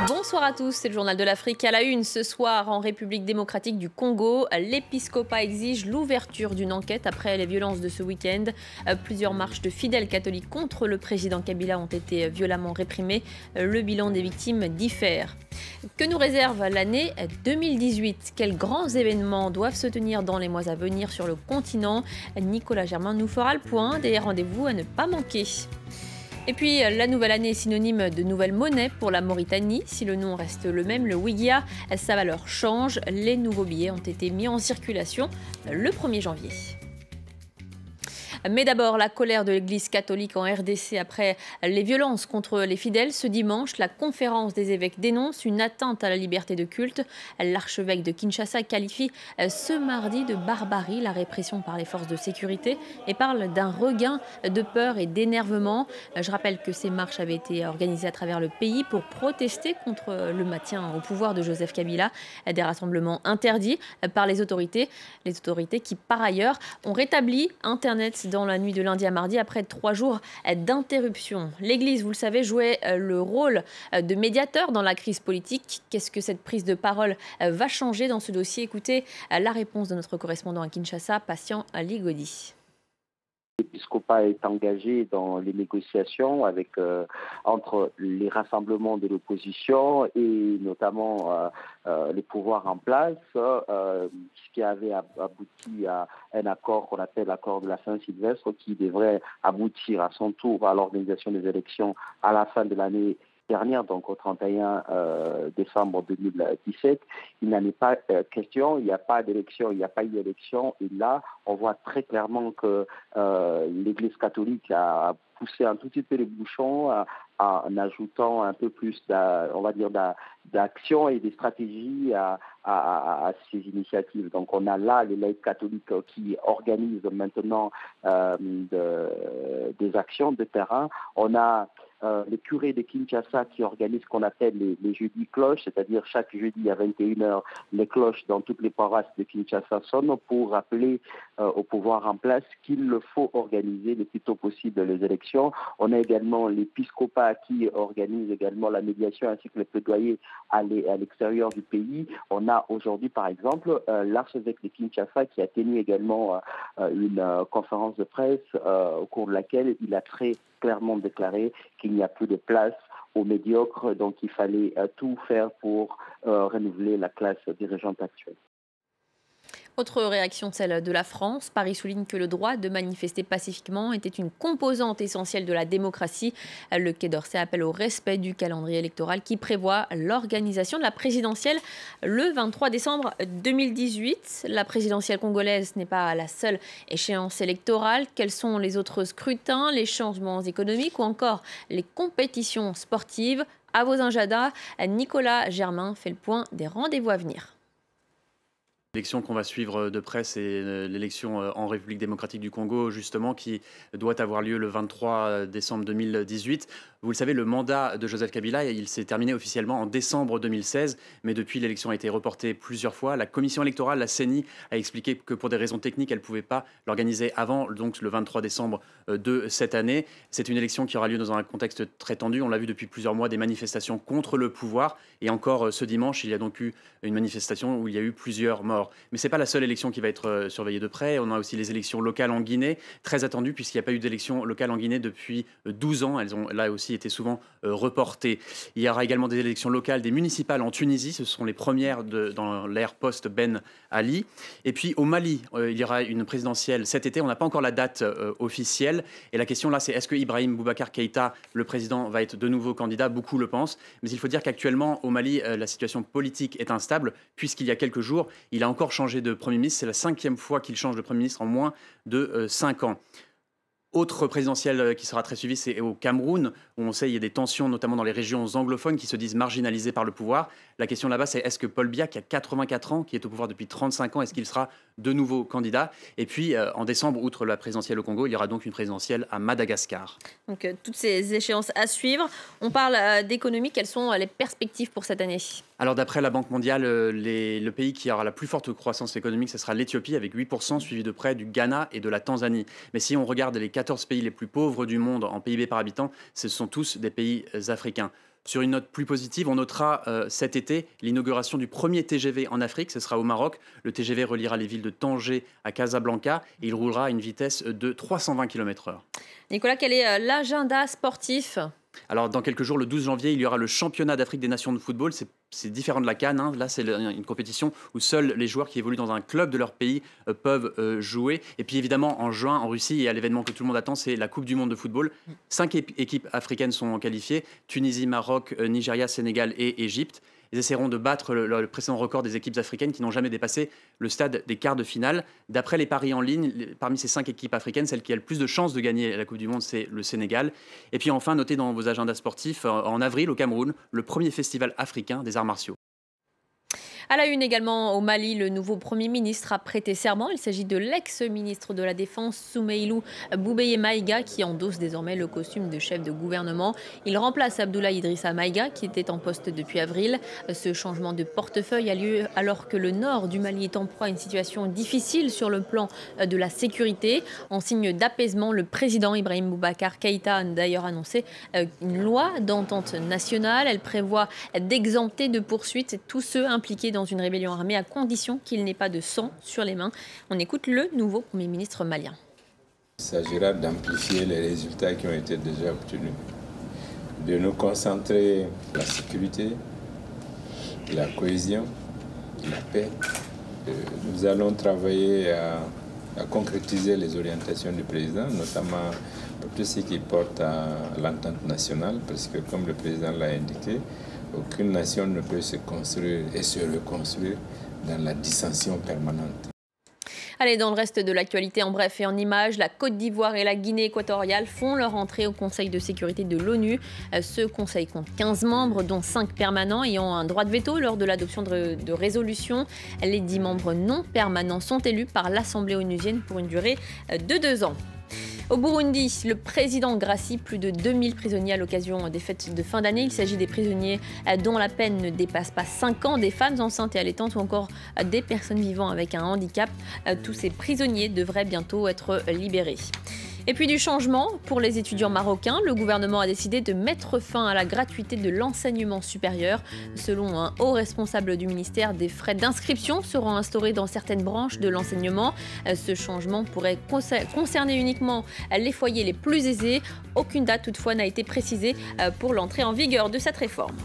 Bonsoir à tous, c'est le journal de l'Afrique à la une. Ce soir, en République démocratique du Congo, l'épiscopat exige l'ouverture d'une enquête après les violences de ce week-end. Plusieurs marches de fidèles catholiques contre le président Kabila ont été violemment réprimées. Le bilan des victimes diffère. Que nous réserve l'année 2018 ? Quels grands événements doivent se tenir dans les mois à venir sur le continent ? Nicolas Germain nous fera le point des rendez-vous à ne pas manquer. Et puis, la nouvelle année est synonyme de nouvelle monnaie pour la Mauritanie. Si le nom reste le même, le Wigia, sa valeur change. Les nouveaux billets ont été mis en circulation le 1er janvier. Mais d'abord, la colère de l'Église catholique en RDC après les violences contre les fidèles. Ce dimanche, la conférence des évêques dénonce une atteinte à la liberté de culte. L'archevêque de Kinshasa qualifie ce mardi de barbarie la répression par les forces de sécurité et parle d'un regain de peur et d'énervement. Je rappelle que ces marches avaient été organisées à travers le pays pour protester contre le maintien au pouvoir de Joseph Kabila. Des rassemblements interdits par les autorités qui, par ailleurs, ont rétabli Internet dans la nuit de lundi à mardi après 3 jours d'interruption. L'Église, vous le savez, jouait le rôle de médiateur dans la crise politique. Qu'est-ce que cette prise de parole va changer dans ce dossier ? Écoutez la réponse de notre correspondant à Kinshasa, Patient Ligodi. L'épiscopat est engagé dans les négociations entre les rassemblements de l'opposition et notamment les pouvoirs en place, ce qui avait abouti à un accord qu'on appelle l'accord de la Saint-Sylvestre, qui devrait aboutir à son tour à l'organisation des élections à la fin de l'année dernière, donc au 31 décembre 2017. Il n'en est pas question, il n'y a pas d'élection, il n'y a pas eu d'élection. Et là, on voit très clairement que l'Église catholique a poussé un tout petit peu les bouchons en ajoutant un peu plus, d'action et des stratégies à ces initiatives. Donc on a là les laïcs catholiques qui organisent maintenant des actions de terrain. On a les curés de Kinshasa qui organisent ce qu'on appelle les jeudis cloches, c'est-à-dire chaque jeudi à 21h, les cloches dans toutes les paroisses de Kinshasa sonnent pour rappeler au pouvoir en place qu'il faut organiser le plus tôt possible les élections. On a également l'épiscopat qui organise également la médiation ainsi que le plaidoyer à l'extérieur du pays. On a aujourd'hui, par exemple, l'archevêque de Kinshasa qui a tenu également une conférence de presse au cours de laquelle il a très clairement déclaré qu'il n'y a plus de place aux médiocres, donc il fallait tout faire pour renouveler la classe dirigeante actuelle. Autre réaction, celle de la France. Paris souligne que le droit de manifester pacifiquement était une composante essentielle de la démocratie. Le Quai d'Orsay appelle au respect du calendrier électoral qui prévoit l'organisation de la présidentielle le 23 décembre 2018. La présidentielle congolaise n'est pas la seule échéance électorale. Quels sont les autres scrutins, les changements économiques ou encore les compétitions sportives ? À vos agendas, Nicolas Germain fait le point des rendez-vous à venir. L'élection qu'on va suivre de près, c'est l'élection en République démocratique du Congo, justement, qui doit avoir lieu le 23 décembre 2018. Vous le savez, le mandat de Joseph Kabila, il s'est terminé officiellement en décembre 2016, mais depuis, l'élection a été reportée plusieurs fois. La commission électorale, la CENI, a expliqué que pour des raisons techniques, elle ne pouvait pas l'organiser avant, donc le 23 décembre de cette année. C'est une élection qui aura lieu dans un contexte très tendu. On l'a vu depuis plusieurs mois, des manifestations contre le pouvoir. Et encore ce dimanche, il y a donc eu une manifestation où il y a eu plusieurs morts. Mais ce n'est pas la seule élection qui va être surveillée de près. On a aussi les élections locales en Guinée, très attendues puisqu'il n'y a pas eu d'élections locales en Guinée depuis 12 ans. Elles ont là aussi été souvent reportées. Il y aura également des élections locales, des municipales en Tunisie. Ce seront les premières dans l'ère post-Ben Ali. Et puis au Mali, il y aura une présidentielle cet été. On n'a pas encore la date officielle. Et la question là, c'est est-ce que Ibrahim Boubacar Keïta, le président, va être de nouveau candidat ? Beaucoup le pensent. Mais il faut dire qu'actuellement, au Mali, la situation politique est instable puisqu'il y a quelques jours, il a encore changé de Premier ministre. C'est la 5e fois qu'il change de Premier ministre en moins de 5 ans. Autre présidentielle qui sera très suivie, c'est au Cameroun, où on sait qu'il y a des tensions, notamment dans les régions anglophones, qui se disent marginalisées par le pouvoir. La question là-bas, c'est est-ce que Paul Biya, qui a 84 ans, qui est au pouvoir depuis 35 ans, est-ce qu'il sera de nouveau candidat ? Et puis, en décembre, outre la présidentielle au Congo, il y aura donc une présidentielle à Madagascar. Donc, toutes ces échéances à suivre. On parle d'économie. Quelles sont les perspectives pour cette année ? Alors, d'après la Banque mondiale, le pays qui aura la plus forte croissance économique, ce sera l'Éthiopie, avec 8%, suivi de près du Ghana et de la Tanzanie. Mais si on regarde les 14 pays les plus pauvres du monde en PIB par habitant, ce sont tous des pays africains. Sur une note plus positive, on notera cet été l'inauguration du premier TGV en Afrique. Ce sera au Maroc. Le TGV reliera les villes de Tanger à Casablanca et il roulera à une vitesse de 320 km/h. Nicolas, quel est l'agenda sportif ? Alors, dans quelques jours, le 12 janvier, il y aura le championnat d'Afrique des nations de football. C'est différent de la CAN. Hein. Là, c'est une compétition où seuls les joueurs qui évoluent dans un club de leur pays peuvent jouer. Et puis, évidemment, en juin, en Russie, il y a l'événement que tout le monde attend, c'est la Coupe du monde de football. 5 équipes africaines sont qualifiées. Tunisie, Maroc, Nigeria, Sénégal et Égypte. Ils essaieront de battre le précédent record des équipes africaines qui n'ont jamais dépassé le stade des quarts de finale. D'après les paris en ligne, parmi ces 5 équipes africaines, celle qui a le plus de chances de gagner la Coupe du Monde, c'est le Sénégal. Et puis enfin, notez dans vos agendas sportifs, en avril au Cameroun, le premier festival africain des arts martiaux. À la une également au Mali, le nouveau Premier ministre a prêté serment. Il s'agit de l'ex-ministre de la Défense Soumeilou Boubeye Maïga qui endosse désormais le costume de chef de gouvernement. Il remplace Abdoulaye Idrissa Maïga qui était en poste depuis avril. Ce changement de portefeuille a lieu alors que le nord du Mali est en proie à une situation difficile sur le plan de la sécurité. En signe d'apaisement, le président Ibrahim Boubacar Keïta a d'ailleurs annoncé une loi d'entente nationale. Elle prévoit d'exempter de poursuites tous ceux impliqués dans une rébellion armée à condition qu'il n'ait pas de sang sur les mains. On écoute le nouveau Premier ministre malien. Il s'agira d'amplifier les résultats qui ont été déjà obtenus, de nous concentrer sur la sécurité, la cohésion, la paix. Nous allons travailler à concrétiser les orientations du président, notamment pour tout ce qui porte à l'entente nationale, parce que comme le président l'a indiqué, aucune nation ne peut se construire et se reconstruire dans la dissension permanente. Allez, dans le reste de l'actualité, en bref et en images, la Côte d'Ivoire et la Guinée équatoriale font leur entrée au Conseil de sécurité de l'ONU. Ce conseil compte 15 membres, dont 5 permanents ayant un droit de veto lors de l'adoption de résolutions. Les 10 membres non permanents sont élus par l'Assemblée onusienne pour une durée de 2 ans. Au Burundi, le président gracie plus de 2000 prisonniers à l'occasion des fêtes de fin d'année. Il s'agit des prisonniers dont la peine ne dépasse pas 5 ans, des femmes enceintes et allaitantes ou encore des personnes vivant avec un handicap. Tous ces prisonniers devraient bientôt être libérés. Et puis du changement pour les étudiants marocains. Le gouvernement a décidé de mettre fin à la gratuité de l'enseignement supérieur. Selon un haut responsable du ministère, des frais d'inscription seront instaurés dans certaines branches de l'enseignement. Ce changement pourrait concerner uniquement les foyers les plus aisés. Aucune date toutefois n'a été précisée pour l'entrée en vigueur de cette réforme.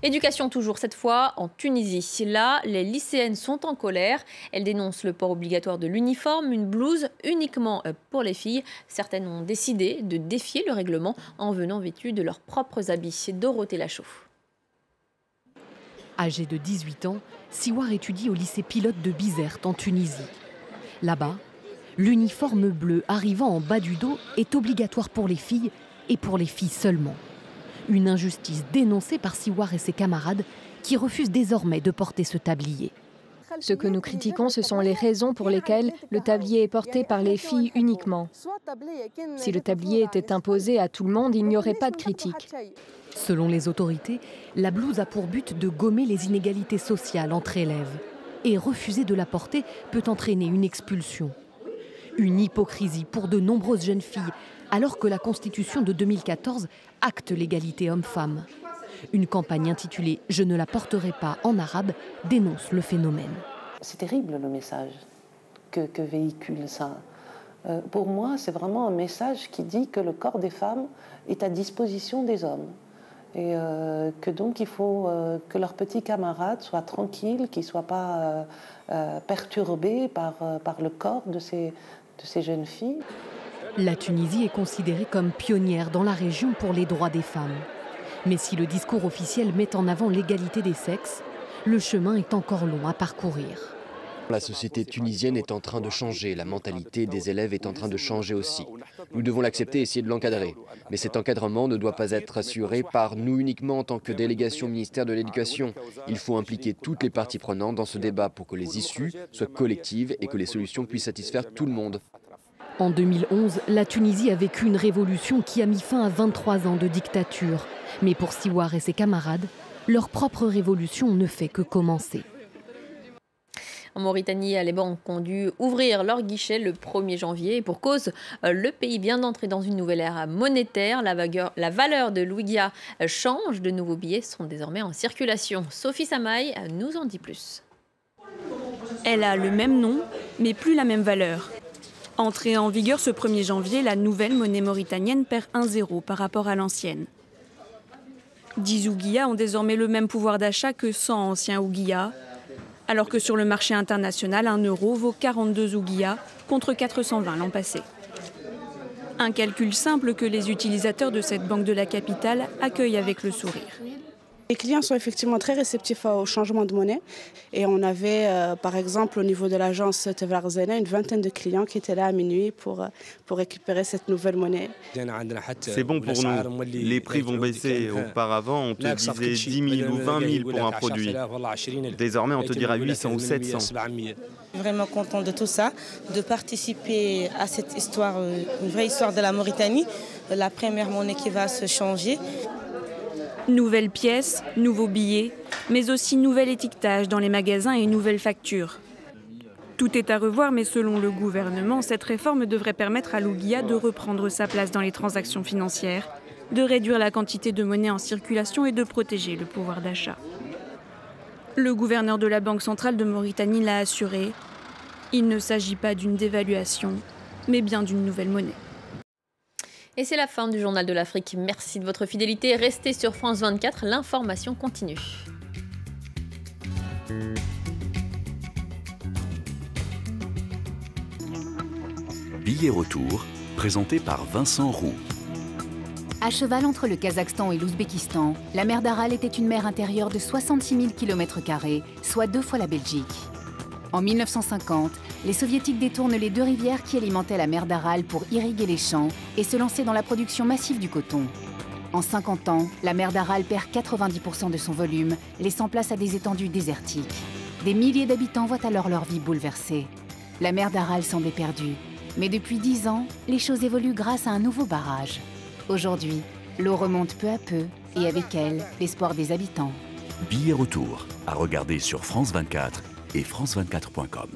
Éducation toujours, cette fois en Tunisie. Là, les lycéennes sont en colère. Elles dénoncent le port obligatoire de l'uniforme, une blouse uniquement pour les filles. Certaines ont décidé de défier le règlement en venant vêtues de leurs propres habits. Dorothée Lachauffe. Âgée de 18 ans, Siwar étudie au lycée pilote de Bizerte en Tunisie. Là-bas, l'uniforme bleu arrivant en bas du dos est obligatoire pour les filles et pour les filles seulement. Une injustice dénoncée par Siwar et ses camarades qui refusent désormais de porter ce tablier. Ce que nous critiquons, ce sont les raisons pour lesquelles le tablier est porté par les filles uniquement. Si le tablier était imposé à tout le monde, il n'y aurait pas de critique. Selon les autorités, la blouse a pour but de gommer les inégalités sociales entre élèves. Et refuser de la porter peut entraîner une expulsion. Une hypocrisie pour de nombreuses jeunes filles, alors que la Constitution de 2014 acte l'égalité homme-femme. Une campagne intitulée « Je ne la porterai pas » en arabe dénonce le phénomène. C'est terrible le message que véhicule ça. Pour moi, c'est vraiment un message qui dit que le corps des femmes est à disposition des hommes. Et que donc il faut que leurs petits camarades soient tranquilles, qu'ils ne soient pas perturbés par le corps de ces jeunes filles. La Tunisie est considérée comme pionnière dans la région pour les droits des femmes. Mais si le discours officiel met en avant l'égalité des sexes, le chemin est encore long à parcourir. La société tunisienne est en train de changer, la mentalité des élèves est en train de changer aussi. Nous devons l'accepter et essayer de l'encadrer. Mais cet encadrement ne doit pas être assuré par nous uniquement en tant que délégation ministère de l'Éducation. Il faut impliquer toutes les parties prenantes dans ce débat pour que les issues soient collectives et que les solutions puissent satisfaire tout le monde. En 2011, la Tunisie a vécu une révolution qui a mis fin à 23 ans de dictature. Mais pour Siwar et ses camarades, leur propre révolution ne fait que commencer. En Mauritanie, les banques ont dû ouvrir leurs guichets le 1er janvier. Et pour cause, le pays vient d'entrer dans une nouvelle ère monétaire. La valeur de l'ouguiya change. De nouveaux billets sont désormais en circulation. Sophie Samaï nous en dit plus. Elle a le même nom, mais plus la même valeur. Entrée en vigueur ce 1er janvier, la nouvelle monnaie mauritanienne perd 1,0 par rapport à l'ancienne. 10 ouguiyas ont désormais le même pouvoir d'achat que 100 anciens ouguiyas, alors que sur le marché international, 1 euro vaut 42 ouguiyas contre 420 l'an passé. Un calcul simple que les utilisateurs de cette banque de la capitale accueillent avec le sourire. Les clients sont effectivement très réceptifs au changement de monnaie et on avait par exemple au niveau de l'agence Tevlar Zena une vingtaine de clients qui étaient là à minuit pour récupérer cette nouvelle monnaie. C'est bon pour nous, les prix vont baisser. Auparavant on te disait 10 000 ou 20 000 pour un produit. Désormais on te dira 800 ou 700. Vraiment content de tout ça, de participer à cette histoire, une vraie histoire de la Mauritanie, la première monnaie qui va se changer. Nouvelles pièces, nouveaux billets, mais aussi nouvel étiquetage dans les magasins et nouvelles factures. Tout est à revoir, mais selon le gouvernement, cette réforme devrait permettre à l'ouguiya de reprendre sa place dans les transactions financières, de réduire la quantité de monnaie en circulation et de protéger le pouvoir d'achat. Le gouverneur de la Banque centrale de Mauritanie l'a assuré. Il ne s'agit pas d'une dévaluation, mais bien d'une nouvelle monnaie. Et c'est la fin du Journal de l'Afrique. Merci de votre fidélité. Restez sur France 24, l'information continue. Billet retour, présenté par Vincent Roux. À cheval entre le Kazakhstan et l'Ouzbékistan, la mer d'Aral était une mer intérieure de 66 000 km², soit 2 fois la Belgique. En 1950, les Soviétiques détournent les 2 rivières qui alimentaient la mer d'Aral pour irriguer les champs et se lancer dans la production massive du coton. En 50 ans, la mer d'Aral perd 90% de son volume, laissant place à des étendues désertiques. Des milliers d'habitants voient alors leur vie bouleversée. La mer d'Aral semblait perdue. Mais depuis 10 ans, les choses évoluent grâce à un nouveau barrage. Aujourd'hui, l'eau remonte peu à peu et avec elle, l'espoir des habitants. Billet retour, à regarder sur France 24 et France24.com.